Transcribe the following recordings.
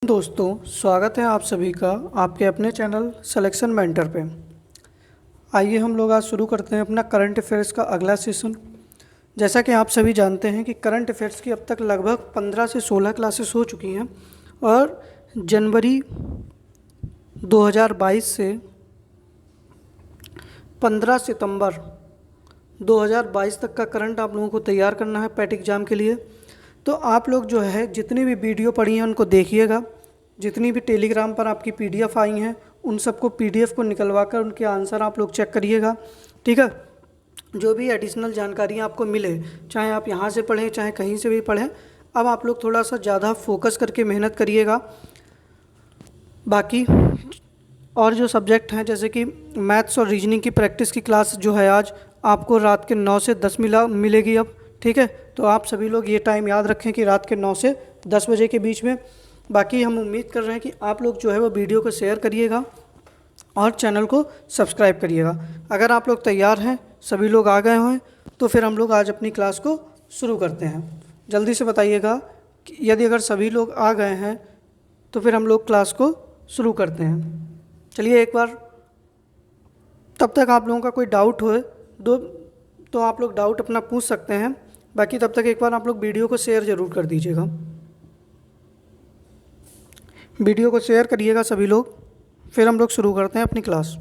दोस्तों, स्वागत है आप सभी का आपके अपने चैनल सिलेक्शन मेंटर पे। आइए हम लोग आज शुरू करते हैं अपना करंट अफेयर्स का अगला सेशन। जैसा कि आप सभी जानते हैं कि करंट अफेयर्स की अब तक लगभग 15 से 16 क्लासेस हो चुकी हैं और जनवरी 2022 से 15 सितंबर 2022 तक का करंट आप लोगों को तैयार करना है पैट एग्ज़ाम के लिए। तो आप लोग जो है जितनी भी वीडियो पढ़ी हैं उनको देखिएगा। जितनी भी टेलीग्राम पर आपकी पीडीएफ आई हैं उन सबको पीडीएफ को निकलवा कर उनके आंसर आप लोग चेक करिएगा, ठीक है। जो भी एडिशनल जानकारियाँ आपको मिले, चाहे आप यहाँ से पढ़ें चाहे कहीं से भी पढ़ें, अब आप लोग थोड़ा सा ज़्यादा फोकस करके मेहनत करिएगा। बाकी और जो सब्जेक्ट हैं जैसे कि मैथ्स और रीजनिंग की प्रैक्टिस की क्लास जो है आज आपको रात के 9 से 10 मिलेगी अब, ठीक है। तो आप सभी लोग ये टाइम याद रखें कि रात के 9 से 10 बजे के बीच में। बाकी हम उम्मीद कर रहे हैं कि आप लोग जो है वो वीडियो को शेयर करिएगा और चैनल को सब्सक्राइब करिएगा। अगर आप लोग तैयार हैं, सभी लोग आ गए हैं, तो फिर हम लोग आज अपनी क्लास को शुरू करते हैं। जल्दी से बताइएगा कि यदि अगर सभी लोग आ गए हैं तो फिर हम लोग क्लास को शुरू करते हैं। चलिए एक बार, तब तक आप लोगों का कोई डाउट हो तो आप लोग डाउट अपना पूछ सकते हैं। बाकी तब तक एक बार आप लोग वीडियो को शेयर ज़रूर कर दीजिएगा। वीडियो को शेयर करिएगा सभी लोग, फिर हम लोग शुरू करते हैं अपनी क्लास।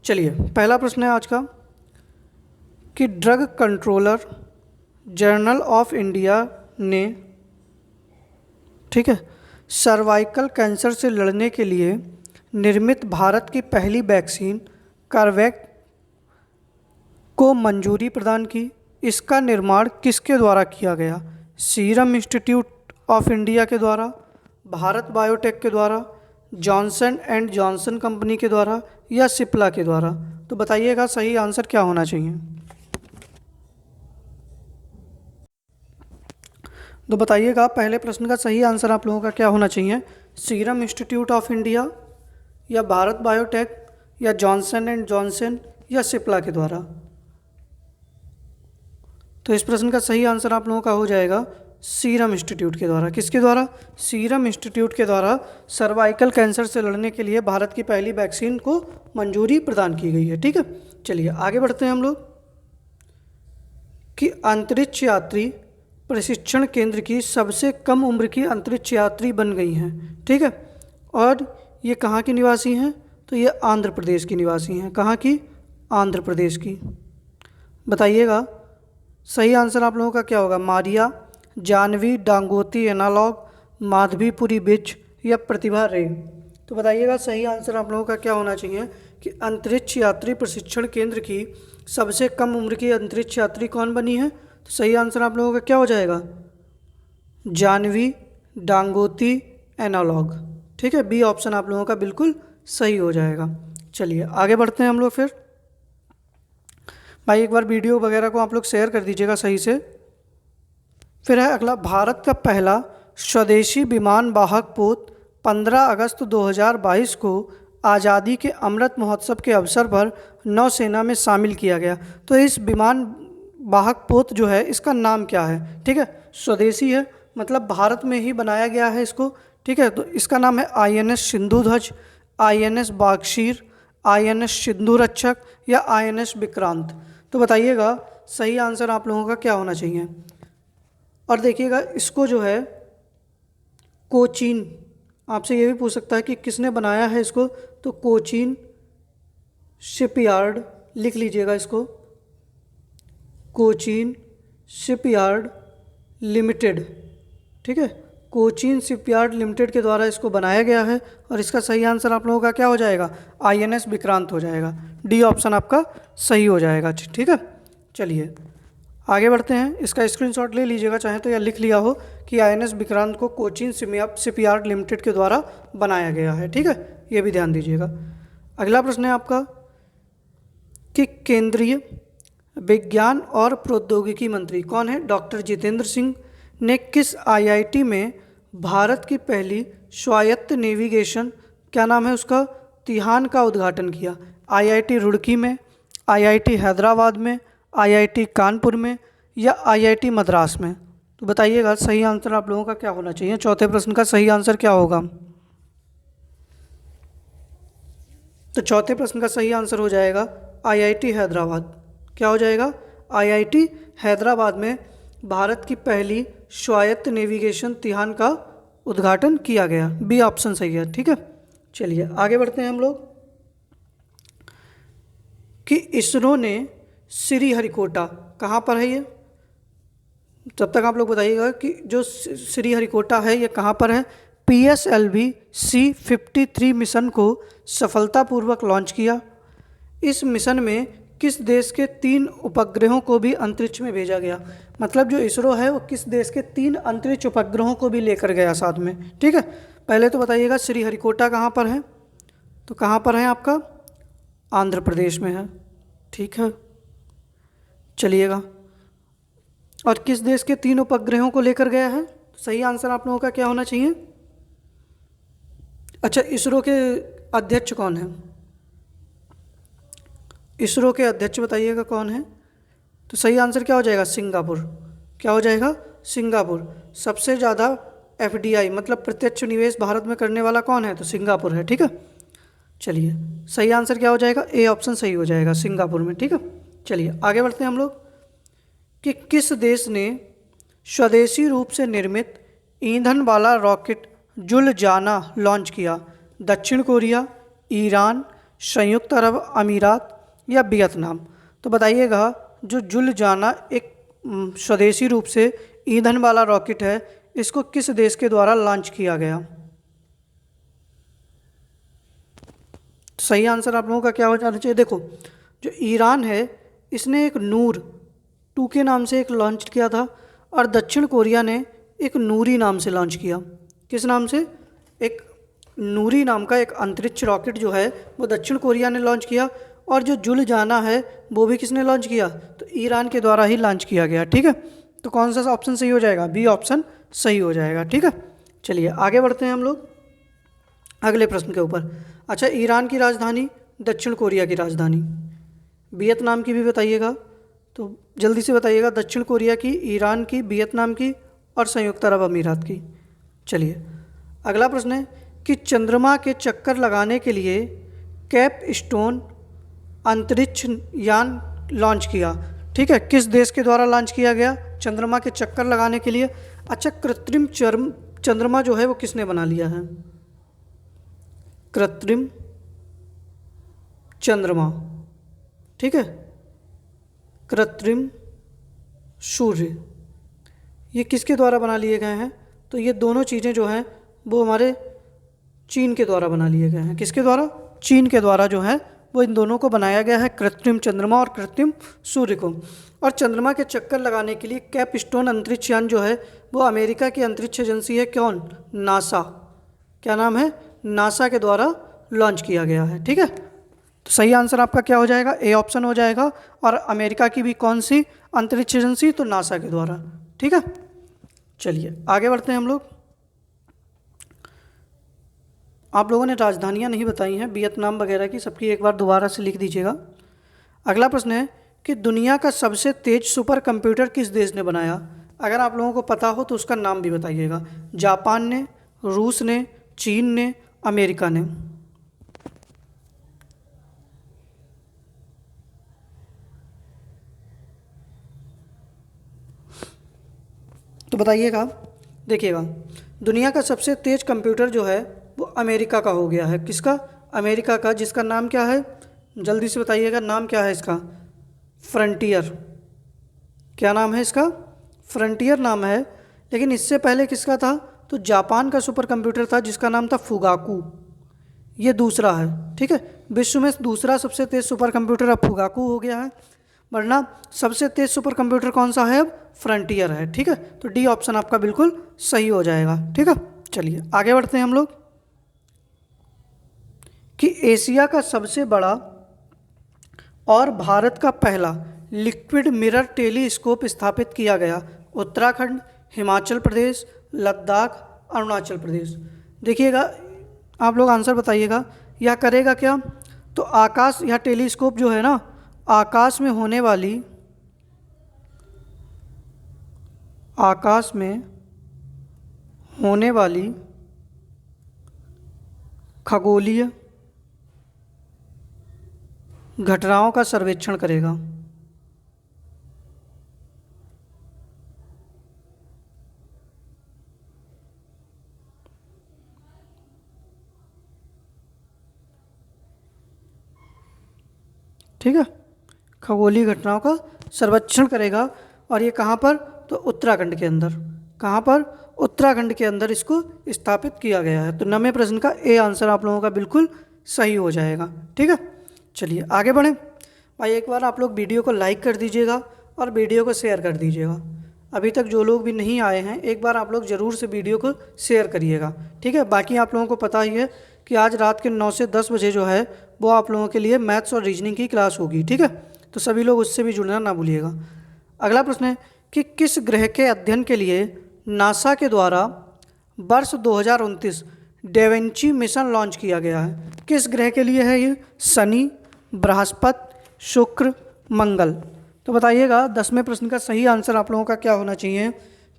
चलिए पहला प्रश्न है आज का कि drug controller journal of India ने, ठीक है, सर्वाइकल कैंसर से लड़ने के लिए निर्मित भारत की पहली वैक्सीन कार्वेक्स को मंजूरी प्रदान की। इसका निर्माण किसके द्वारा किया गया? सीरम इंस्टीट्यूट ऑफ इंडिया के द्वारा, भारत बायोटेक के द्वारा, जॉनसन एंड जॉनसन कंपनी के द्वारा या सिप्ला के द्वारा? तो बताइएगा सही आंसर क्या होना चाहिए। तो बताइएगा पहले प्रश्न का सही आंसर आप लोगों का क्या होना चाहिए? सीरम इंस्टीट्यूट ऑफ इंडिया या भारत बायोटेक या जॉनसन एंड जॉनसन या सिप्ला के द्वारा? तो इस प्रश्न का सही आंसर आप लोगों का हो जाएगा सीरम इंस्टीट्यूट के द्वारा। किसके द्वारा? सीरम इंस्टीट्यूट के द्वारा सर्वाइकल कैंसर से लड़ने के लिए भारत की पहली वैक्सीन को मंजूरी प्रदान की गई है, ठीक है। चलिए आगे बढ़ते हैं हम लोग कि अंतरिक्ष यात्री प्रशिक्षण केंद्र की सबसे कम उम्र की अंतरिक्ष यात्री बन गई हैं, ठीक है। और ये कहाँ की निवासी हैं? तो ये आंध्र प्रदेश की निवासी हैं। कहाँ की? आंध्र प्रदेश की। बताइएगा सही आंसर आप लोगों का क्या होगा? मारिया, जानवी डांगोती एनालॉग, माधवीपुरी बिच या प्रतिभा रे? तो बताइएगा सही आंसर आप लोगों का क्या होना चाहिए कि अंतरिक्ष यात्री प्रशिक्षण केंद्र की सबसे कम उम्र की अंतरिक्ष यात्री कौन बनी है? तो सही आंसर आप लोगों का क्या हो जाएगा? जानवी डांगोती एनालॉग, ठीक है। बी ऑप्शन आप लोगों का बिल्कुल सही हो जाएगा। चलिए आगे बढ़ते हैं हम लोग फिर। भाई एक बार वीडियो वगैरह को आप लोग शेयर कर दीजिएगा सही से। फिर है अगला, भारत का पहला स्वदेशी विमान वाहक पोत 15 अगस्त 2022 को आज़ादी के अमृत महोत्सव के अवसर पर नौसेना में शामिल किया गया। तो इस विमान वाहक पोत जो है इसका नाम क्या है? ठीक है, स्वदेशी है मतलब भारत में ही बनाया गया है इसको, ठीक है। तो इसका नाम है INS सिंधुध्वज, INS Vagsheer, INS Sindhu रक्षक या INS विक्रांत? तो बताइएगा सही आंसर आप लोगों का क्या होना चाहिए। और देखिएगा इसको जो है कोचीन, आपसे ये भी पूछ सकता है कि किसने बनाया है इसको, तो कोचीन शिपयार्ड लिख लीजिएगा इसको, कोचीन शिपयार्ड लिमिटेड, ठीक है। कोचीन शिपयार्ड लिमिटेड के द्वारा इसको बनाया गया है और इसका सही आंसर आप लोगों का क्या हो जाएगा? INS विक्रांत हो जाएगा। डी ऑप्शन आपका सही हो जाएगा, ठीक है। चलिए आगे बढ़ते हैं। इसका स्क्रीनशॉट ले लीजिएगा चाहे तो, या लिख लिया हो कि INS विक्रांत को कोचीन शिपयार्ड लिमिटेड के द्वारा बनाया गया है, ठीक है। ये भी ध्यान दीजिएगा। अगला प्रश्न है आपका कि केंद्रीय विज्ञान और प्रौद्योगिकी मंत्री कौन है? डॉक्टर जितेंद्र सिंह ने किस IIT में भारत की पहली स्वायत्त नेविगेशन, क्या नाम है उसका, तिहान का उद्घाटन किया? IIT रुड़की में, IIT हैदराबाद में, IIT कानपुर में या IIT मद्रास में? तो बताइएगा सही आंसर आप लोगों का क्या होना चाहिए। चौथे प्रश्न का सही आंसर क्या होगा? तो चौथे प्रश्न का सही आंसर हो जाएगा आईआईटी हैदराबाद। क्या हो जाएगा? आईआईटी हैदराबाद में भारत की पहली स्वायत्त नेविगेशन तिहान का उद्घाटन किया गया। बी ऑप्शन सही है। ठीक है, चलिए आगे बढ़ते हैं हम लोग कि इसरो ने श्रीहरिकोटा, कहाँ पर है ये? तब तक आप लोग बताइएगा कि जो श्रीहरिकोटा है ये कहाँ पर है। PSLV C-53 मिशन को सफलतापूर्वक लॉन्च किया। इस मिशन में किस देश के 3 उपग्रहों को भी अंतरिक्ष में भेजा गया? मतलब जो इसरो है वो किस देश के 3 अंतरिक्ष उपग्रहों को भी लेकर गया साथ में। ठीक है, पहले तो बताइएगा श्रीहरिकोटा कहाँ पर है? तो कहाँ पर है आपका? आंध्र प्रदेश में है। ठीक है, चलिएगा। और किस देश के 3 उपग्रहों को लेकर गया है? तो सही आंसर आप लोगों का क्या होना चाहिए? अच्छा, इसरो के अध्यक्ष कौन है? इसरो के अध्यक्ष बताइएगा कौन है? तो सही आंसर क्या हो जाएगा? सिंगापुर। क्या हो जाएगा? सिंगापुर। सबसे ज़्यादा FDI मतलब प्रत्यक्ष निवेश भारत में करने वाला कौन है? तो सिंगापुर है। ठीक है, चलिए सही आंसर क्या हो जाएगा? ए ऑप्शन सही हो जाएगा, सिंगापुर में। ठीक है, चलिए आगे बढ़ते हैं हम लोग कि किस देश ने स्वदेशी रूप से निर्मित ईंधन वाला रॉकेट जुलजाना लॉन्च किया? दक्षिण कोरिया, ईरान, संयुक्त अरब अमीरात या वियतनाम? तो बताइएगा, जो जुलजाना एक स्वदेशी रूप से ईंधन वाला रॉकेट है, इसको किस देश के द्वारा लॉन्च किया गया? सही आंसर आप लोगों का क्या हो जाना चाहिए? देखो, जो ईरान है इसने एक नूर 2 के नाम से एक लॉन्च किया था, और दक्षिण कोरिया ने एक नूरी नाम से लॉन्च किया। किस नाम से? एक नूरी नाम का एक अंतरिक्ष रॉकेट जो है वो दक्षिण कोरिया ने लॉन्च किया, और जो जुलजाना है वो भी किसने लॉन्च किया? तो ईरान के द्वारा ही लॉन्च किया गया। ठीक है, तो कौन सा ऑप्शन सही हो जाएगा? बी ऑप्शन सही हो जाएगा। ठीक है, चलिए आगे बढ़ते हैं हम लोग अगले प्रश्न के ऊपर। अच्छा, ईरान की राजधानी, दक्षिण कोरिया की राजधानी, वियतनाम की भी बताइएगा। तो जल्दी से बताइएगा, दक्षिण कोरिया की, ईरान की, वियतनाम की और संयुक्त अरब अमीरात की। चलिए अगला प्रश्न है कि चंद्रमा के चक्कर लगाने के लिए कैप स्टोन अंतरिक्ष यान लॉन्च किया। ठीक है, किस देश के द्वारा लॉन्च किया गया चंद्रमा के चक्कर लगाने के लिए? अच्छा, कृत्रिम चंद्रमा जो है वो किसने बना लिया है? कृत्रिम चंद्रमा, ठीक है, कृत्रिम सूर्य, ये किसके द्वारा बना लिए गए हैं? तो ये दोनों चीज़ें जो हैं वो हमारे चीन के द्वारा बना लिए गए हैं। किसके द्वारा? चीन के द्वारा जो है वो इन दोनों को बनाया गया है, कृत्रिम चंद्रमा और कृत्रिम सूर्य को। और चंद्रमा के चक्कर लगाने के लिए कैपस्टोन अंतरिक्ष यान जो है वो अमेरिका की अंतरिक्ष एजेंसी है, कौन? नासा। क्या नाम है? नासा के द्वारा लॉन्च किया गया है। ठीक है, तो सही आंसर आपका क्या हो जाएगा? ए ऑप्शन हो जाएगा। और अमेरिका की भी कौन सी अंतरिक्ष एजेंसी? तो नासा के द्वारा। ठीक है, चलिए आगे बढ़ते हैं हम लोग। आप लोगों ने राजधानियां नहीं बताई हैं वियतनाम वगैरह की, सबकी एक बार दोबारा से लिख दीजिएगा। अगला प्रश्न है कि दुनिया का सबसे तेज सुपर कंप्यूटर किस देश ने बनाया? अगर आप लोगों को पता हो तो उसका नाम भी बताइएगा। जापान ने, रूस ने, चीन ने, अमेरिका ने? तो बताइएगा। देखिएगा, दुनिया का सबसे तेज कंप्यूटर जो है वो अमेरिका का हो गया है। किसका? अमेरिका का, जिसका नाम क्या है? जल्दी से बताइएगा, नाम क्या है इसका? फ्रंटियर। क्या नाम है इसका? फ्रंटियर नाम है। लेकिन इससे पहले किसका था? तो जापान का सुपर कंप्यूटर था जिसका नाम था फुगाकू। ये दूसरा है। ठीक है, विश्व में दूसरा सबसे तेज सुपर कंप्यूटर अब फुगाकू हो गया है, वरना सबसे तेज सुपर कंप्यूटर कौन सा है? अब फ्रंटियर है। ठीक है, तो डी ऑप्शन आपका बिल्कुल सही हो जाएगा। ठीक है, चलिए आगे बढ़ते हैं हम लोग कि एशिया का सबसे बड़ा और भारत का पहला लिक्विड मिरर टेलीस्कोप स्थापित किया गया। उत्तराखंड, हिमाचल प्रदेश, लद्दाख, अरुणाचल प्रदेश? देखिएगा, आप लोग आंसर बताइएगा। यह करेगा क्या? तो आकाश, यह टेलीस्कोप जो है ना, आकाश में होने वाली खगोलीय घटनाओं का सर्वेक्षण करेगा। ठीक है, खगोलीय घटनाओं का सर्वेक्षण करेगा। और ये कहाँ पर? तो उत्तराखंड के अंदर। कहाँ पर? उत्तराखंड के अंदर इसको स्थापित किया गया है। तो 9वें प्रश्न का ए आंसर आप लोगों का बिल्कुल सही हो जाएगा। ठीक है, चलिए आगे बढ़ें। भाई एक बार आप लोग वीडियो को लाइक कर दीजिएगा और वीडियो को शेयर कर दीजिएगा। अभी तक जो लोग भी नहीं आए हैं, एक बार आप लोग ज़रूर से वीडियो को शेयर करिएगा। ठीक है, बाकी आप लोगों को पता ही है कि आज रात के 9 से 10 बजे जो है वो आप लोगों के लिए मैथ्स और रीजनिंग की क्लास होगी। ठीक है, तो सभी लोग उससे भी जुड़ना ना भूलिएगा। अगला प्रश्न है कि किस ग्रह के अध्ययन के लिए नासा के द्वारा वर्ष 2029 डेविंची मिशन लॉन्च किया गया है? किस ग्रह के लिए है ये? शनि, बृहस्पति, शुक्र, मंगल। तो बताइएगा 10वें प्रश्न का सही आंसर आप लोगों का क्या होना चाहिए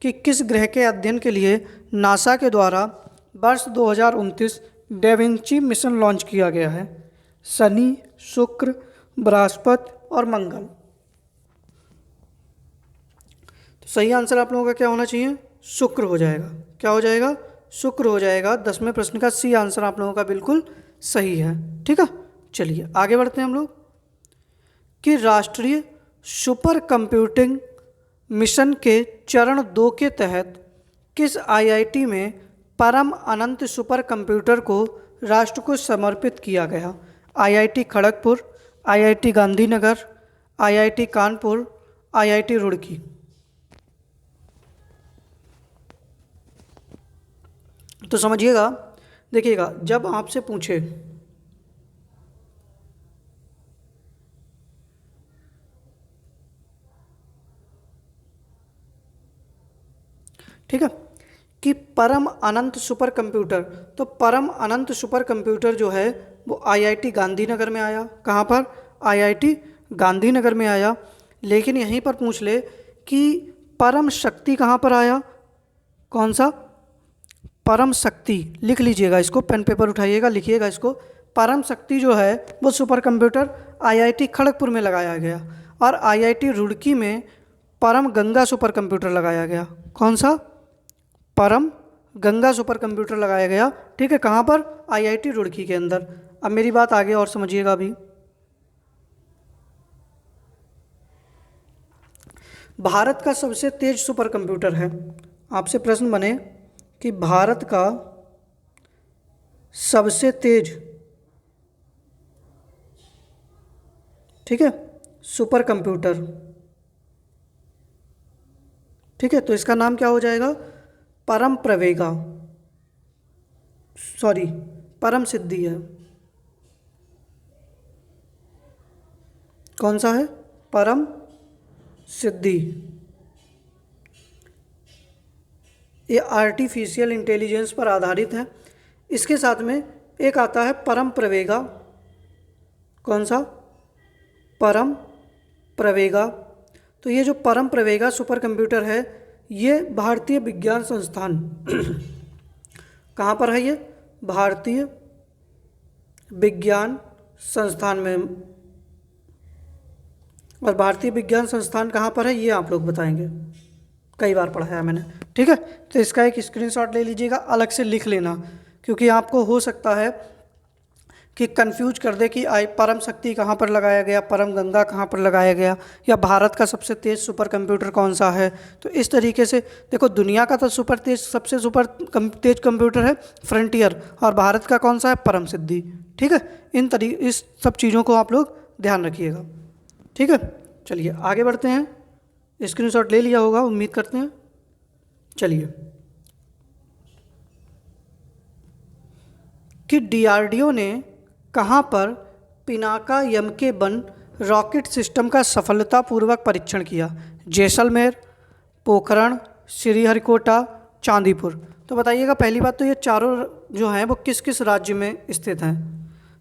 कि किस ग्रह के अध्ययन के लिए नासा के द्वारा वर्ष 2029 डेविंची मिशन लॉन्च किया गया है? शनि, शुक्र, बृहस्पति और मंगल। तो सही आंसर आप लोगों का क्या होना चाहिए? शुक्र हो जाएगा। क्या हो जाएगा? शुक्र हो जाएगा। 10वें प्रश्न का सी आंसर आप लोगों का बिल्कुल सही है। ठीक है, चलिए आगे बढ़ते हैं हम लोग कि राष्ट्रीय सुपर कंप्यूटिंग मिशन के चरण 2 के तहत किस आईआईटी में परम अनंत सुपर कंप्यूटर को राष्ट्र को समर्पित किया गया? IIT Kharagpur, IIT Gandhinagar, IIT Kanpur, IIT Roorkee. तो समझिएगा, देखिएगा जब आपसे पूछे ठीक है कि परम अनंत सुपर कंप्यूटर, तो परम अनंत सुपर कंप्यूटर जो है वो आईआईटी गांधीनगर में आया। कहाँ पर? आईआईटी गांधीनगर में आया। लेकिन यहीं पर पूछ ले कि परम शक्ति कहाँ पर आया? कौन सा? परम शक्ति। लिख लीजिएगा इसको, पेन पेपर उठाइएगा, लिखिएगा इसको। परम शक्ति जो है वो सुपर कंप्यूटर आईआईटी खड़गपुर में लगाया गया और आईआईटी रुड़की में परम गंगा सुपर कंप्यूटर लगाया गया। कौन सा? परम गंगा सुपर कंप्यूटर लगाया गया। ठीक है, कहाँ पर? आईआईटी रुड़की के अंदर। अब मेरी बात आगे और समझिएगा। अभी भारत का सबसे तेज सुपर कंप्यूटर है। आपसे प्रश्न बने कि भारत का सबसे तेज, ठीक है, सुपर कंप्यूटर, ठीक है, तो इसका नाम क्या हो जाएगा? परम प्रवेगा, सॉरी परम सिद्धि है। कौन सा है? परम सिद्धि। ये आर्टिफिशियल इंटेलिजेंस पर आधारित है। इसके साथ में एक आता है परम प्रवेगा। कौन सा? परम प्रवेगा। तो ये जो परम प्रवेगा सुपर कंप्यूटर है ये भारतीय विज्ञान संस्थान कहाँ पर है? ये भारतीय विज्ञान संस्थान में। और भारतीय विज्ञान संस्थान कहाँ पर है ये आप लोग बताएंगे, कई बार पढ़ाया मैंने। ठीक है, तो इसका एक स्क्रीनशॉट ले लीजिएगा, अलग से लिख लेना, क्योंकि आपको हो सकता है कि कंफ्यूज कर दे कि परम शक्ति कहाँ पर लगाया गया, परम गंगा कहाँ पर लगाया गया, या भारत का सबसे तेज़ सुपर कंप्यूटर कौन सा है। तो इस तरीके से देखो, दुनिया का तो सबसे तेज कंप्यूटर है फ्रंटियर, और भारत का कौन सा है? परम सिद्धि। ठीक है, इस सब चीज़ों को आप लोग ध्यान रखिएगा। ठीक है, चलिए आगे बढ़ते हैं। स्क्रीनशॉट ले लिया होगा उम्मीद करते हैं। चलिए कि डीआरडीओ ने कहाँ पर पिनाका यमके-1 रॉकेट सिस्टम का सफलतापूर्वक परीक्षण किया? जैसलमेर, पोखरण, श्रीहरिकोटा, चांदीपुर। तो बताइएगा, पहली बात तो ये चारों जो हैं वो किस किस राज्य में स्थित हैं?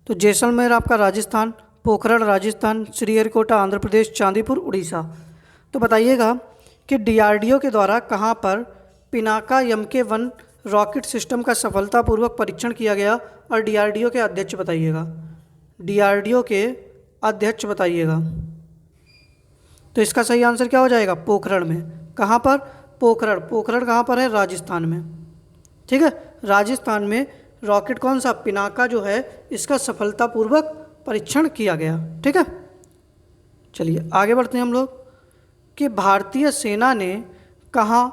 तो जैसलमेर आपका राजस्थान, पोखरण राजस्थान, श्रीहरिकोटा आंध्र प्रदेश, चांदीपुर उड़ीसा। तो बताइएगा कि डीआरडीओ के द्वारा कहाँ पर पिनाका यमके-1 रॉकेट सिस्टम का सफलतापूर्वक परीक्षण किया गया, और डीआरडीओ के अध्यक्ष बताइएगा। डीआरडीओ के अध्यक्ष बताइएगा। तो इसका सही आंसर क्या हो जाएगा? पोखरण में। कहाँ पर? पोखरण। पोखरण कहाँ पर है? राजस्थान में। ठीक है, राजस्थान में रॉकेट कौन सा? पिनाका जो है, इसका सफलतापूर्वक परीक्षण किया गया। ठीक है, चलिए आगे बढ़ते हैं हम लोग कि भारतीय सेना ने कहाँ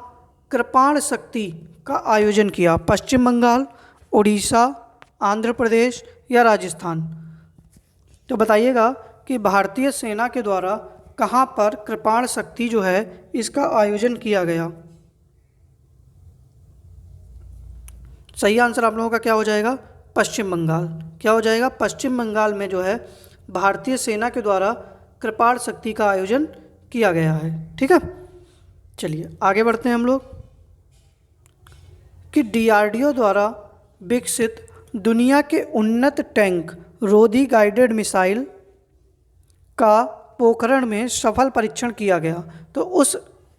कृपाण शक्ति का आयोजन किया? पश्चिम बंगाल, उड़ीसा, आंध्र प्रदेश या राजस्थान? तो बताइएगा कि भारतीय सेना के द्वारा कहाँ पर कृपाण शक्ति जो है इसका आयोजन किया गया? सही आंसर आप लोगों का क्या हो जाएगा? पश्चिम बंगाल। क्या हो जाएगा? पश्चिम बंगाल में जो है भारतीय सेना के द्वारा कृपाण शक्ति का आयोजन किया गया है। ठीक है, चलिए आगे बढ़ते हैं हम लोग कि डीआरडीओ द्वारा विकसित दुनिया के उन्नत टैंक रोधी गाइडेड मिसाइल का पोखरण में सफल परीक्षण किया गया। तो उस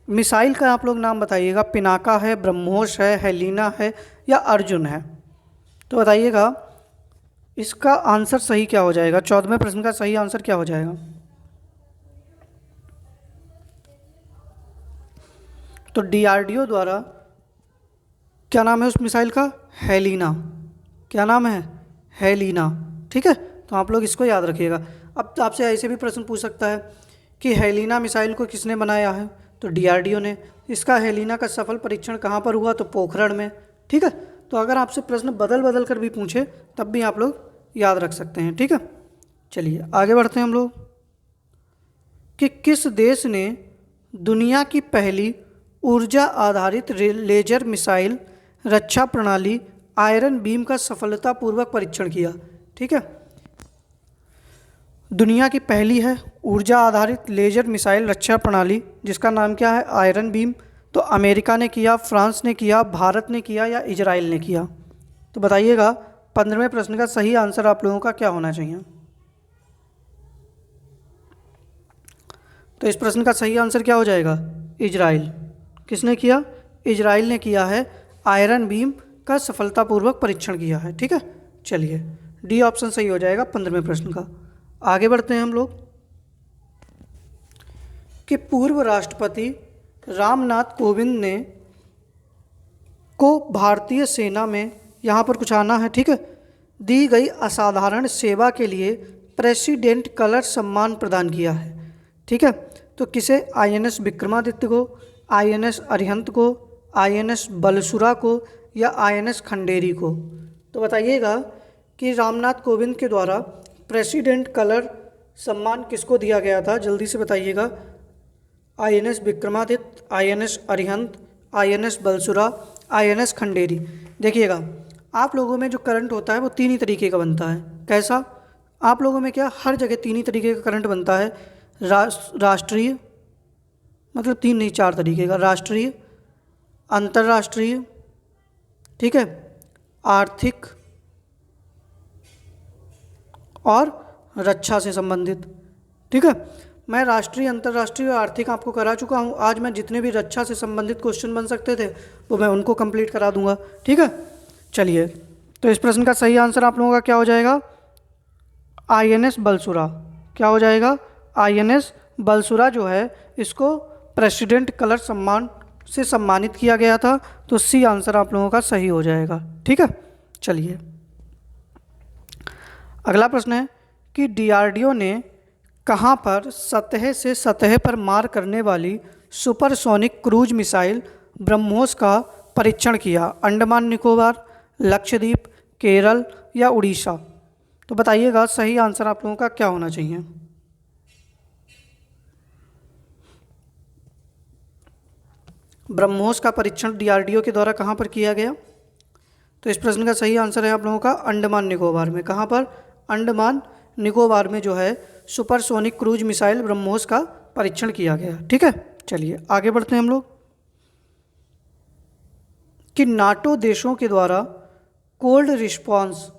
मिसाइल का आप लोग नाम बताइएगा। पिनाका है, ब्रह्मोस है, हेलिना है या अर्जुन है? तो बताइएगा इसका आंसर सही क्या हो जाएगा? 14वें प्रश्न का सही आंसर क्या हो जाएगा? तो डीआरडीओ द्वारा क्या नाम है उस मिसाइल का? हेलिना। क्या नाम है? हेलिना। ठीक है, तो आप लोग इसको याद रखिएगा। अब आपसे ऐसे भी प्रश्न पूछ सकता है कि हेलिना मिसाइल को किसने बनाया है? तो डीआरडीओ ने। इसका हेलिना का सफल परीक्षण कहाँ पर हुआ? तो पोखरण में। ठीक है, तो अगर आपसे प्रश्न बदल बदल कर भी पूछे तब भी आप लोग याद रख सकते हैं। ठीक है, चलिए आगे बढ़ते हैं हम लोग कि किस देश ने दुनिया की पहली ऊर्जा आधारित लेजर मिसाइल रक्षा प्रणाली आयरन बीम का सफलतापूर्वक परीक्षण किया? ठीक है, दुनिया की पहली है ऊर्जा आधारित लेजर मिसाइल रक्षा प्रणाली, जिसका नाम क्या है? Iron beam. तो अमेरिका ने किया, फ्रांस ने किया, भारत ने किया या इजराइल ने किया? तो बताइएगा 15वें प्रश्न का सही आंसर आप लोगों का क्या होना चाहिए? तो इस प्रश्न का सही आंसर क्या हो जाएगा? इजराइल। किसने किया? इजराइल ने किया है। आयरन बीम का सफलतापूर्वक परीक्षण किया है। ठीक है, चलिए डी ऑप्शन सही हो जाएगा 15वें प्रश्न का। आगे बढ़ते हैं हम लोग कि पूर्व राष्ट्रपति रामनाथ कोविंद ने को भारतीय सेना में, यहाँ पर कुछ आना है, ठीक है, दी गई असाधारण सेवा के लिए प्रेसिडेंट कलर सम्मान प्रदान किया है। ठीक है, तो किसे? आईएनएस विक्रमादित्य को, आईएनएस अरिहंत को, आईएनएस बलसुरा को या आईएनएस खंडेरी को? तो बताइएगा कि रामनाथ कोविंद के द्वारा प्रेसिडेंट कलर सम्मान किसको दिया गया था? जल्दी से बताइएगा। INS Vikramaditya, INS Arihant, INS Balsura, INS Khanderi. देखिएगा आप लोगों में जो करंट होता है वो तीन ही तरीके का बनता है। कैसा? आप लोगों में क्या हर जगह तीन ही तरीके का करंट बनता है। राष्ट्रीय, मतलब तीन नहीं चार तरीके का, राष्ट्रीय, अंतर्राष्ट्रीय, ठीक है, आर्थिक और रक्षा से संबंधित। ठीक है, मैं राष्ट्रीय, अंतर्राष्ट्रीय और आर्थिक आपको करा चुका हूँ। आज मैं जितने भी रक्षा से संबंधित क्वेश्चन बन सकते थे वो मैं उनको कंप्लीट करा दूंगा। ठीक है, चलिए तो इस प्रश्न का सही आंसर आप लोगों का क्या हो जाएगा? आईएनएस बलसुरा। क्या हो जाएगा? आईएनएस बलसुरा जो है इसको प्रेसिडेंट कलर सम्मान से सम्मानित किया गया था। तो सी आंसर आप लोगों का सही हो जाएगा। ठीक है, चलिए अगला प्रश्न है कि डीआरडीओ ने कहाँ पर सतह से सतह पर मार करने वाली सुपरसोनिक क्रूज मिसाइल ब्रह्मोस का परीक्षण किया? अंडमान निकोबार, लक्षद्वीप, केरल या उड़ीसा? तो बताइएगा सही आंसर आप लोगों का क्या होना चाहिए? ब्रह्मोस का परीक्षण डीआरडीओ के द्वारा कहाँ पर किया गया? तो इस प्रश्न का सही आंसर है आप लोगों का अंडमान निकोबार में। कहाँ पर? अंडमान निकोबार में जो है सुपरसोनिक क्रूज मिसाइल ब्रह्मोस का परीक्षण किया गया। ठीक है, चलिए आगे बढ़ते हैं हम लोग कि नाटो देशों के द्वारा कोल्ड रिस्पॉन्स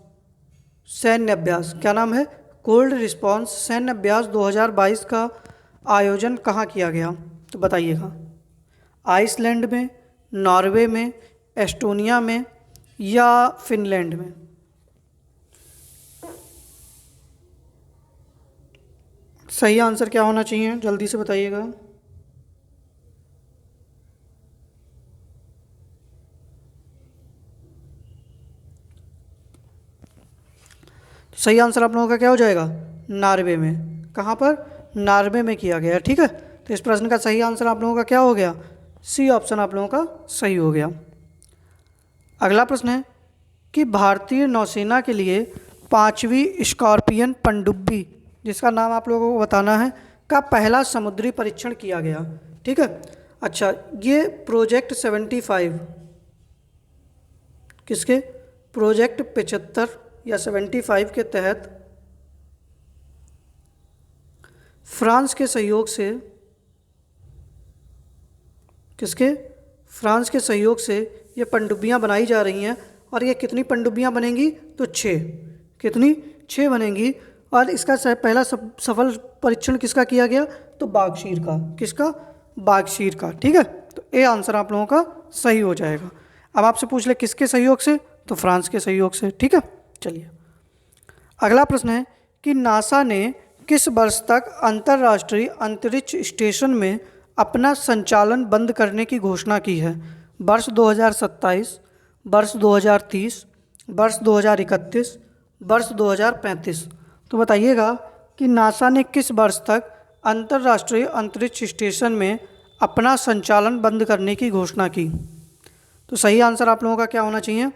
सैन्य अभ्यास, क्या नाम है? कोल्ड रिस्पॉन्स सैन्य अभ्यास 2022 का आयोजन कहाँ किया गया? तो बताइएगा। आइसलैंड में, नॉर्वे में, एस्टोनिया में या फिनलैंड में? सही आंसर क्या होना चाहिए, जल्दी से बताइएगा। तो सही आंसर आप लोगों का क्या हो जाएगा, नॉर्वे में। कहाँ पर, नॉर्वे में किया गया। ठीक है, तो इस प्रश्न का सही आंसर आप लोगों का क्या हो गया, सी ऑप्शन आप लोगों का सही हो गया। अगला प्रश्न है कि भारतीय नौसेना के लिए 5वीं स्कॉर्पियन पनडुब्बी, जिसका नाम आप लोगों को बताना है, का पहला समुद्री परीक्षण किया गया। ठीक है, अच्छा, ये प्रोजेक्ट 75 किसके, प्रोजेक्ट 75 या 75 के तहत फ्रांस के सहयोग से, किसके, फ्रांस के सहयोग से ये पनडुब्बियाँ बनाई जा रही हैं। और ये कितनी पनडुब्बियाँ बनेंगी, तो 6। कितनी, 6 बनेंगी। और इसका पहला सफल परीक्षण किसका किया गया, तो बागशीर का। किसका, बागशीर का। ठीक है, तो ए आंसर आप लोगों का सही हो जाएगा। अब आपसे पूछ ले किसके सहयोग से, तो फ्रांस के सहयोग से। ठीक है, चलिए अगला प्रश्न है कि नासा ने किस वर्ष तक अंतर्राष्ट्रीय अंतरिक्ष स्टेशन में अपना संचालन बंद करने की घोषणा की है। वर्ष 2027, वर्ष 2030, वर्ष 2031, वर्ष 2035। तो बताइएगा कि नासा ने किस वर्ष तक अंतर्राष्ट्रीय अंतरिक्ष स्टेशन में अपना संचालन बंद करने की घोषणा की। तो सही आंसर आप लोगों का क्या होना चाहिए,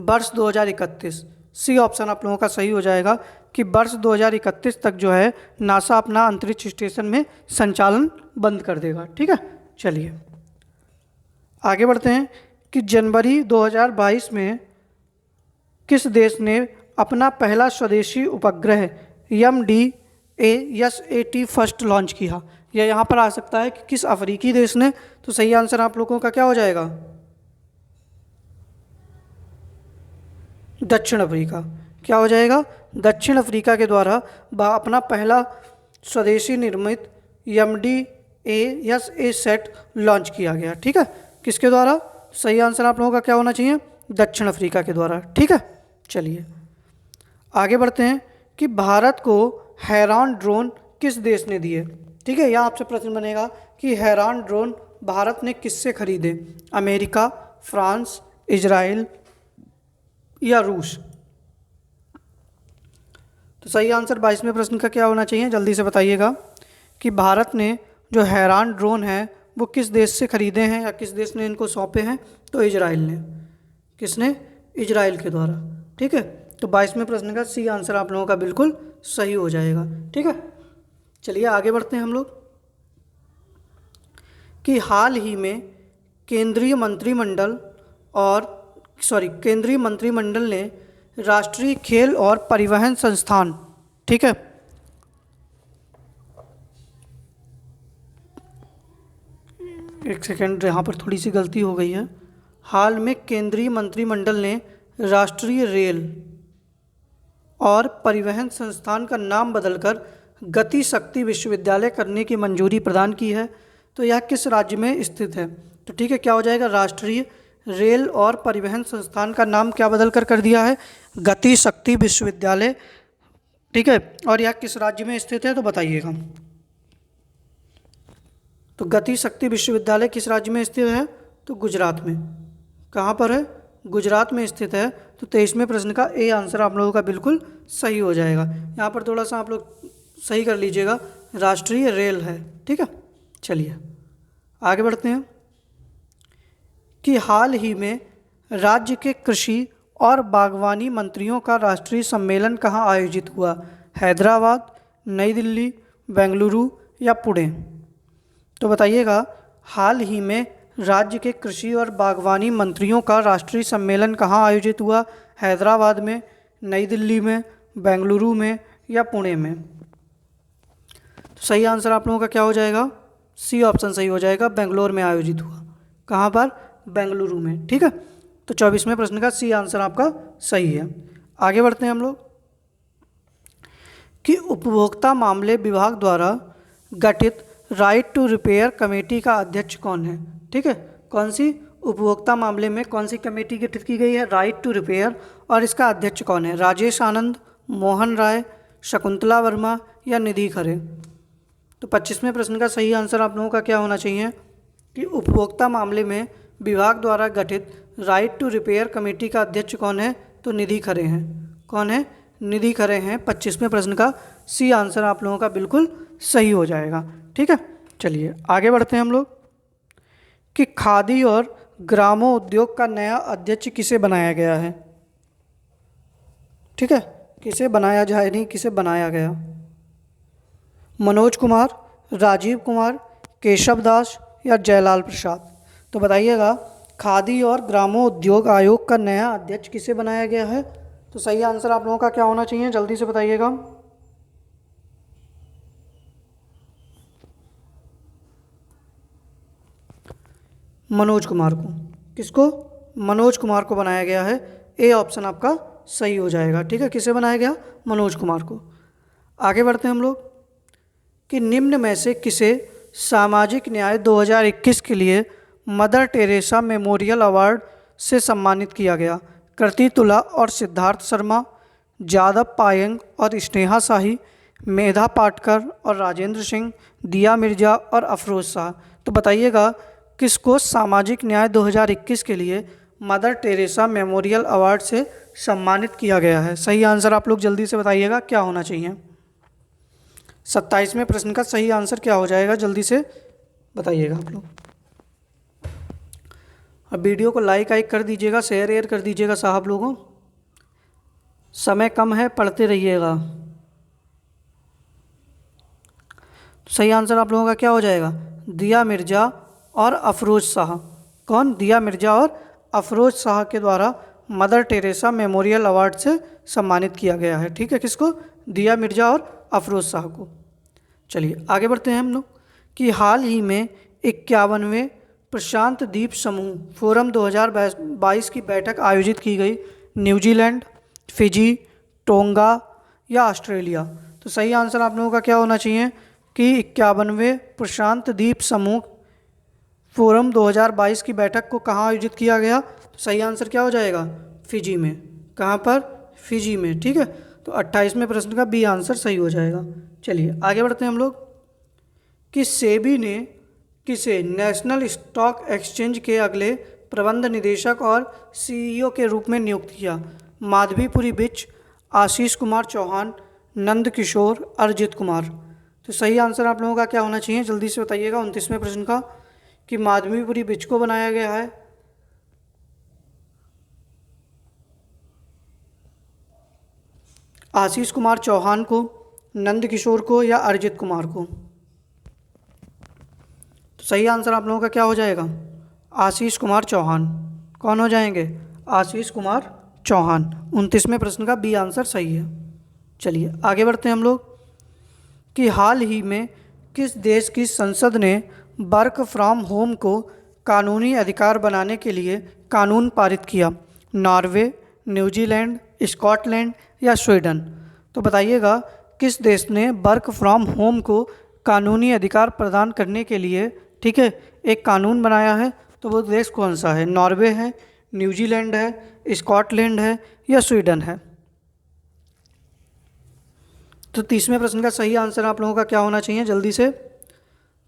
वर्ष 2031। सी ऑप्शन आप लोगों का सही हो जाएगा कि वर्ष 2031 तक जो है नासा अपना अंतरिक्ष स्टेशन में संचालन बंद कर देगा। ठीक है, चलिए आगे बढ़ते हैं कि जनवरी 2022 में किस देश ने अपना पहला स्वदेशी उपग्रह MDASAT फर्स्ट लॉन्च किया। यह यहाँ पर आ सकता है कि किस अफ्रीकी देश ने। तो सही आंसर आप लोगों का क्या हो जाएगा, दक्षिण अफ्रीका। क्या हो जाएगा, दक्षिण अफ्रीका के द्वारा अपना पहला स्वदेशी निर्मित MDASAT लॉन्च किया गया। ठीक है, किसके द्वारा, सही आंसर आप लोगों का क्या होना चाहिए, दक्षिण अफ्रीका के द्वारा। ठीक है, चलिए आगे बढ़ते हैं कि भारत को हैरान ड्रोन किस देश ने दिए। ठीक है, यहाँ आपसे प्रश्न बनेगा कि हैरान ड्रोन भारत ने किससे खरीदे, अमेरिका, फ्रांस, इजराइल या रूस। तो सही आंसर 22वें प्रश्न का क्या होना चाहिए, जल्दी से बताइएगा कि भारत ने जो हैरान ड्रोन है वो किस देश से खरीदे हैं या किस देश ने इनको सौंपे हैं। तो इजराइल ने। किसने, इजराइल के द्वारा। ठीक है, तो 22वें प्रश्न का सी आंसर आप लोगों का बिल्कुल सही हो जाएगा। ठीक है, चलिए आगे बढ़ते हैं हम लोग कि हाल ही में केंद्रीय मंत्रिमंडल ने राष्ट्रीय खेल और परिवहन संस्थान, ठीक है, एक सेकेंड यहाँ पर थोड़ी सी गलती हो गई है। हाल में केंद्रीय मंत्रिमंडल ने राष्ट्रीय रेल और परिवहन संस्थान का नाम बदलकर गति शक्ति विश्वविद्यालय करने की मंजूरी प्रदान की है। तो यह किस राज्य में स्थित है। तो ठीक है, क्या हो जाएगा, राष्ट्रीय रेल और परिवहन संस्थान का नाम क्या बदल कर दिया है, गति शक्ति विश्वविद्यालय। ठीक है, और यह किस राज्य में स्थित है, तो बताइएगा। तो गति शक्ति विश्वविद्यालय किस राज्य में स्थित है, तो गुजरात में। कहाँ पर है, गुजरात में स्थित है। तो 23वें प्रश्न का ए आंसर आप लोगों का बिल्कुल सही हो जाएगा। यहाँ पर थोड़ा सा आप लोग सही कर लीजिएगा, राष्ट्रीय रेल है। ठीक है, चलिए आगे बढ़ते हैं कि हाल ही में राज्य के कृषि और बागवानी मंत्रियों का राष्ट्रीय सम्मेलन कहाँ आयोजित हुआ, हैदराबाद, नई दिल्ली, बेंगलुरु या पुणे। तो बताइएगा, हाल ही में राज्य के कृषि और बागवानी मंत्रियों का राष्ट्रीय सम्मेलन कहाँ आयोजित हुआ, हैदराबाद में, नई दिल्ली में, बेंगलुरु में या पुणे में। तो सही आंसर आप लोगों का क्या हो जाएगा, सी ऑप्शन सही हो जाएगा, बेंगलोर में आयोजित हुआ। कहाँ पर, बेंगलुरु में। ठीक है, तो 24वें प्रश्न का सी आंसर आपका सही है। आगे बढ़ते हैं हम लोग कि उपभोक्ता मामले विभाग द्वारा गठित राइट टू रिपेयर कमेटी का अध्यक्ष कौन है। ठीक है, कौन सी उपभोक्ता मामले में कौन सी कमेटी गठित की गई है, राइट टू रिपेयर, और इसका अध्यक्ष कौन है, राजेश आनंद, मोहन राय, शकुंतला वर्मा या निधि खरे। तो 25वें प्रश्न का सही आंसर आप लोगों का क्या होना चाहिए कि उपभोक्ता मामले में विभाग द्वारा गठित राइट टू रिपेयर कमेटी का अध्यक्ष कौन है? तो निधि खरे हैं। कौन है? निधि खरे हैं। 25वें प्रश्न का सी आंसर आप लोगों का बिल्कुल सही हो जाएगा। ठीक है, चलिए आगे बढ़ते हैं हम लोग कि खादी और ग्रामोद्योग का नया अध्यक्ष किसे बनाया गया है? ठीक है, किसे बनाया जाए नहीं, किसे बनाया गया? मनोज कुमार, राजीव कुमार, केशव दास या जयलाल प्रसाद? तो बताइएगा, खादी और ग्रामोद्योग आयोग का नया अध्यक्ष किसे बनाया गया है? तो सही आंसर आप लोगों का क्या होना चाहिए, जल्दी से बताइएगा। मनोज कुमार को। किसको? मनोज कुमार को बनाया गया है। ए ऑप्शन आपका सही हो जाएगा। ठीक है, किसे बनाया गया? मनोज कुमार को। आगे बढ़ते हैं हम लोग कि निम्न में से किसे सामाजिक न्याय 2021 के लिए मदर टेरेसा मेमोरियल अवार्ड से सम्मानित किया गया? कृति तुला और सिद्धार्थ शर्मा, जादव पायंग और स्नेहा शाही, मेधा पाटकर और राजेंद्र सिंह, दिया मिर्जा और अफरोज शाह? तो बताइएगा, किसको सामाजिक न्याय 2021 के लिए मदर टेरेसा मेमोरियल अवार्ड से सम्मानित किया गया है? सही आंसर आप लोग जल्दी से बताइएगा, क्या होना चाहिए? 27वें प्रश्न का सही आंसर क्या हो जाएगा, जल्दी से बताइएगा आप लोग। अब वीडियो को लाइक कर दीजिएगा, शेयर कर दीजिएगा साहब लोगों, समय कम है, पढ़ते रहिएगा। सही आंसर आप लोगों का क्या हो जाएगा? दिया मिर्जा और अफरोज शाह। कौन? दिया मिर्जा और अफरोज शाह के द्वारा मदर टेरेसा मेमोरियल अवार्ड से सम्मानित किया गया है। ठीक है, किसको? दिया मिर्जा और अफरोज शाह को। चलिए आगे बढ़ते हैं हम लोग कि हाल ही में 51वें प्रशांत द्वीप समूह फोरम 2022 की बैठक आयोजित की गई। न्यूजीलैंड, फिजी, टोंगा या ऑस्ट्रेलिया? तो सही आंसर आप लोगों का क्या होना चाहिए कि 51वें प्रशांत द्वीप समूह फोरम 2022 की बैठक को कहाँ आयोजित किया गया? तो सही आंसर क्या हो जाएगा? फिजी में। कहाँ पर? फिजी में। ठीक है, तो 28वें प्रश्न का बी आंसर सही हो जाएगा। चलिए आगे बढ़ते हैं हम लोग कि सेबी ने किसे नेशनल स्टॉक एक्सचेंज के अगले प्रबंध निदेशक और सीईओ के रूप में नियुक्त किया? माधवीपुरी बिच, आशीष कुमार चौहान, नंद किशोर, अरिजीत कुमार? तो सही आंसर आप लोगों का क्या होना चाहिए, जल्दी से बताइएगा। 29वें प्रश्न का कि माधवीपुरी बिच को बनाया गया है, आशीष कुमार चौहान को, नंद किशोर को या अरिजीत कुमार को? तो सही आंसर आप लोगों का क्या हो जाएगा? आशीष कुमार चौहान। कौन हो जाएंगे? आशीष कुमार चौहान। 29वें प्रश्न का बी आंसर सही है। चलिए आगे बढ़ते हैं हम लोग कि हाल ही में किस देश की संसद ने वर्क फ्रॉम होम को कानूनी अधिकार बनाने के लिए कानून पारित किया? नॉर्वे, न्यूजीलैंड, स्कॉटलैंड या स्वीडन? तो बताइएगा, किस देश ने वर्क फ्रॉम होम को कानूनी अधिकार प्रदान करने के लिए, ठीक है, एक कानून बनाया है? तो वो देश कौन सा है? नॉर्वे है, न्यूजीलैंड है, स्कॉटलैंड है या स्वीडन है? तो 30वें प्रश्न का सही आंसर आप लोगों का क्या होना चाहिए, जल्दी से?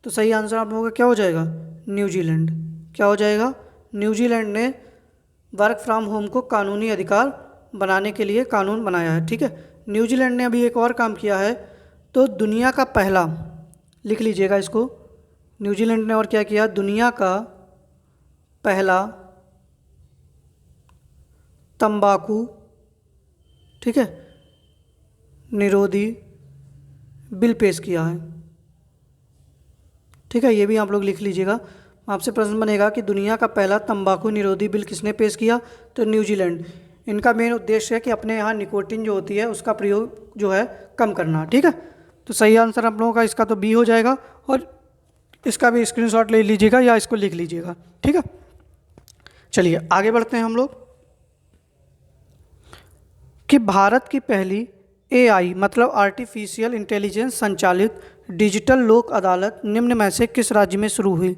तो सही आंसर आप लोगों का क्या हो जाएगा? न्यूजीलैंड। क्या हो जाएगा? न्यूजीलैंड ने वर्क फ्रॉम होम को कानूनी अधिकार बनाने के लिए कानून बनाया है। ठीक है, न्यूजीलैंड ने अभी एक और काम किया है, तो दुनिया का पहला, लिख लीजिएगा इसको, न्यूजीलैंड ने और क्या किया? दुनिया का पहला तंबाकू, ठीक है, निरोधी बिल पेश किया है। ठीक है, ये भी आप लोग लिख लीजिएगा। आपसे प्रश्न बनेगा कि दुनिया का पहला तंबाकू निरोधी बिल किसने पेश किया? तो न्यूजीलैंड। इनका मेन उद्देश्य है कि अपने यहाँ निकोटीन जो होती है उसका प्रयोग जो है कम करना। ठीक है, तो सही आंसर आप लोगों का इसका तो बी हो जाएगा, और इसका भी स्क्रीनशॉट ले लीजिएगा या इसको लिख लीजिएगा। ठीक है, चलिए आगे बढ़ते हैं हम लोग कि भारत की पहली एआई मतलब आर्टिफिशियल इंटेलिजेंस संचालित डिजिटल लोक अदालत निम्न में से किस राज्य में शुरू हुई?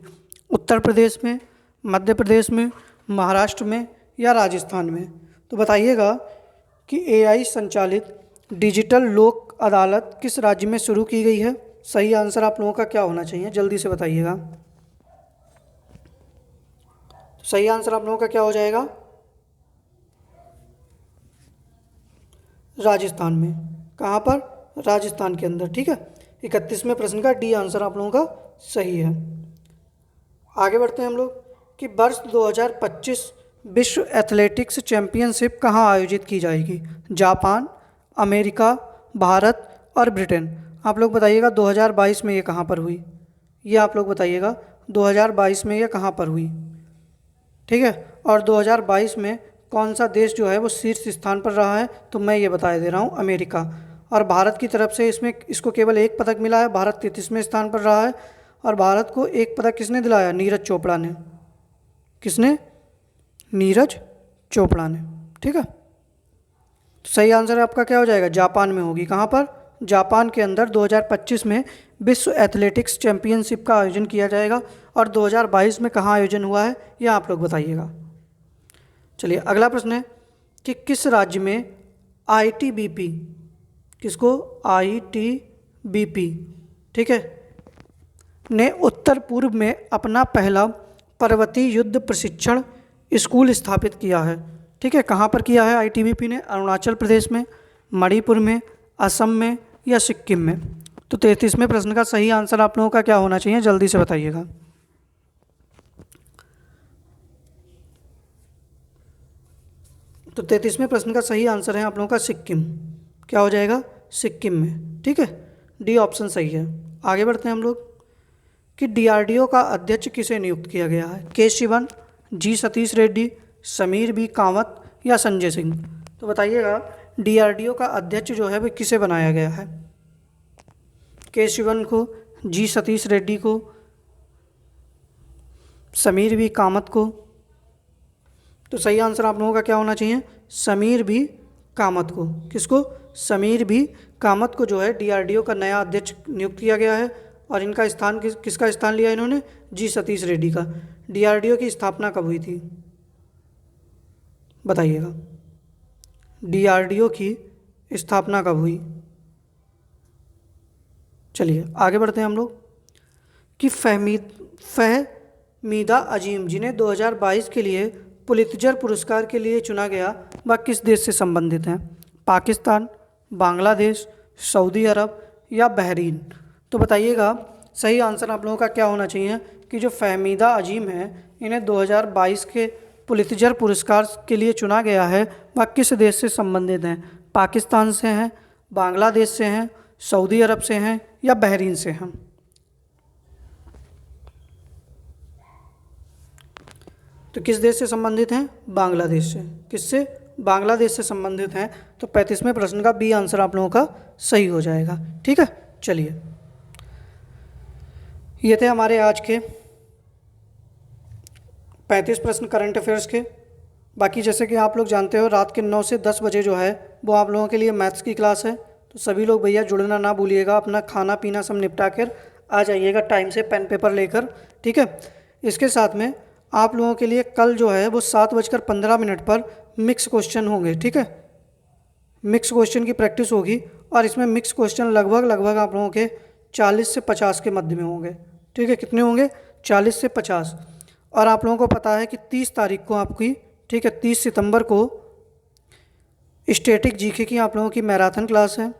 उत्तर प्रदेश में, मध्य प्रदेश में, महाराष्ट्र में या राजस्थान में? तो बताइएगा कि एआई संचालित डिजिटल लोक अदालत किस राज्य में शुरू की गई है? सही आंसर आप लोगों का क्या होना चाहिए, जल्दी से बताइएगा। सही आंसर आप लोगों का क्या हो जाएगा? राजस्थान में। कहाँ पर? राजस्थान के अंदर। ठीक है, 31वें प्रश्न का डी आंसर आप लोगों का सही है। आगे बढ़ते हैं हम लोग कि वर्ष 2025 विश्व एथलेटिक्स चैंपियनशिप कहाँ आयोजित की जाएगी? जापान, अमेरिका, भारत और ब्रिटेन। आप लोग बताइएगा 2022 में ये कहाँ पर हुई? ये आप लोग बताइएगा 2022 में ये कहाँ पर हुई? ठीक है, और 2022 में कौन सा देश जो है वो शीर्ष स्थान पर रहा है? तो मैं ये बता दे रहा हूँ, अमेरिका। और भारत की तरफ से इसको केवल एक पदक मिला है, भारत 33वें स्थान पर रहा है। और भारत को एक पदक किसने दिलाया? नीरज चोपड़ा ने। किसने? नीरज चोपड़ा ने। ठीक है, तो सही आंसर आपका क्या हो जाएगा? जापान में होगी। कहाँ पर? जापान के अंदर 2025 में विश्व एथलेटिक्स चैंपियनशिप का आयोजन किया जाएगा। और 2022 में कहाँ आयोजन हुआ है, यह आप लोग बताइएगा। चलिए अगला प्रश्न है कि किस राज्य में ITBP, किसको? ITBP, ठीक है, ने उत्तर पूर्व में अपना पहला पर्वतीय युद्ध प्रशिक्षण स्कूल स्थापित किया है? ठीक है, कहाँ पर किया है ITBP ने? अरुणाचल प्रदेश में, मणिपुर में, असम में या सिक्किम में? तो 33वें प्रश्न का सही आंसर आप लोगों का क्या होना चाहिए, जल्दी से बताइएगा। तो 33वें प्रश्न का सही आंसर है आप लोगों का सिक्किम। क्या हो जाएगा? सिक्किम में। ठीक है, डी ऑप्शन सही है। आगे बढ़ते हैं हम लोग कि DRDO का अध्यक्ष किसे नियुक्त किया गया है? के शिवन, जी सतीश रेड्डी, समीर बी कामत या संजय सिंह? तो बताइएगा DRDO का अध्यक्ष जो है वो किसे बनाया गया है? के शिवन को, जी सतीश रेड्डी को, समीर बी कामत को? तो सही आंसर आप लोगों का क्या होना चाहिए? समीर बी कामत को। किसको? समीर बी कामत को जो है DRDO का नया अध्यक्ष नियुक्त किया गया है। और इनका स्थान किसका स्थान लिया इन्होंने? जी सतीश रेड्डी का। DRDO की स्थापना कब हुई थी, बताइएगा। DRDO की स्थापना कब हुई? चलिए आगे बढ़ते हैं हम लोग कि फहमीदा अजीम, जिन्हें 2022 के लिए पुलित्जर पुरस्कार के लिए चुना गया, वह किस देश से संबंधित हैं? पाकिस्तान, बांग्लादेश, सऊदी अरब या बहरीन? तो बताइएगा सही आंसर आप लोगों का क्या होना चाहिए कि जो फहमीदा अजीम है इन्हें 2022 के पुलित्जर पुरस्कार के लिए चुना गया है, वह किस देश से संबंधित हैं? पाकिस्तान से हैं, बांग्लादेश से हैं, सऊदी अरब से हैं या बहरीन से हैं? तो किस देश से संबंधित हैं? बांग्लादेश से। किससे? बांग्लादेश से संबंधित हैं। तो 35वें प्रश्न का बी आंसर आप लोगों का सही हो जाएगा। ठीक है, चलिए ये थे हमारे आज के 35 प्रश्न करंट अफेयर्स के। बाकी जैसे कि आप लोग जानते हो रात के 9 से 10 बजे जो है वो आप लोगों के लिए मैथ्स की क्लास है। तो सभी लोग भैया जुड़ना ना भूलिएगा, अपना खाना पीना सब निपटा कर आ जाइएगा टाइम से, पेन पेपर लेकर। ठीक है, इसके साथ में आप लोगों के लिए कल जो है वो 7:15 पर मिक्स क्वेश्चन होंगे। ठीक है, मिक्स क्वेश्चन की प्रैक्टिस होगी और इसमें मिक्स क्वेश्चन लगभग आप लोगों के 40 से 50 के मध्य में होंगे। ठीक है, कितने होंगे? 40 से 50। और आप लोगों को पता है कि 30 तारीख को आपकी, ठीक है, 30 सितंबर को स्टैटिक जीके की आप लोगों की मैराथन क्लास है।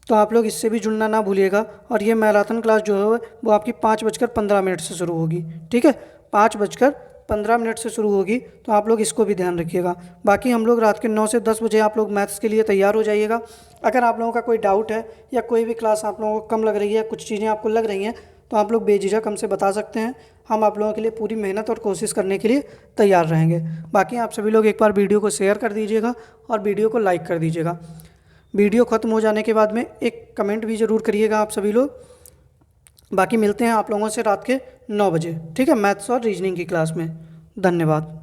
तो आप लोग इससे भी जुड़ना ना भूलिएगा। और ये मैराथन क्लास जो है वो आपकी 5:15 से शुरू होगी। ठीक है, 5:15 से शुरू होगी, तो आप लोग इसको भी ध्यान रखिएगा। बाकी हम लोग रात के 9 से 10 बजे आप लोग मैथ्स के लिए तैयार हो जाइएगा। अगर आप लोगों का कोई डाउट है या कोई भी क्लास आप लोगों को कम लग रही है, कुछ चीज़ें आपको लग रही हैं, तो आप लोग बेझिझक हमसे बता सकते हैं। हम आप लोगों के लिए पूरी मेहनत और कोशिश करने के लिए तैयार रहेंगे। बाकी आप सभी लोग एक बार वीडियो को शेयर कर दीजिएगा और वीडियो को लाइक कर दीजिएगा। वीडियो ख़त्म हो जाने के बाद में एक कमेंट भी ज़रूर करिएगा आप सभी लोग। बाकी मिलते हैं आप लोगों से रात के 9 बजे, ठीक है, मैथ्स और रीजनिंग की क्लास में। धन्यवाद।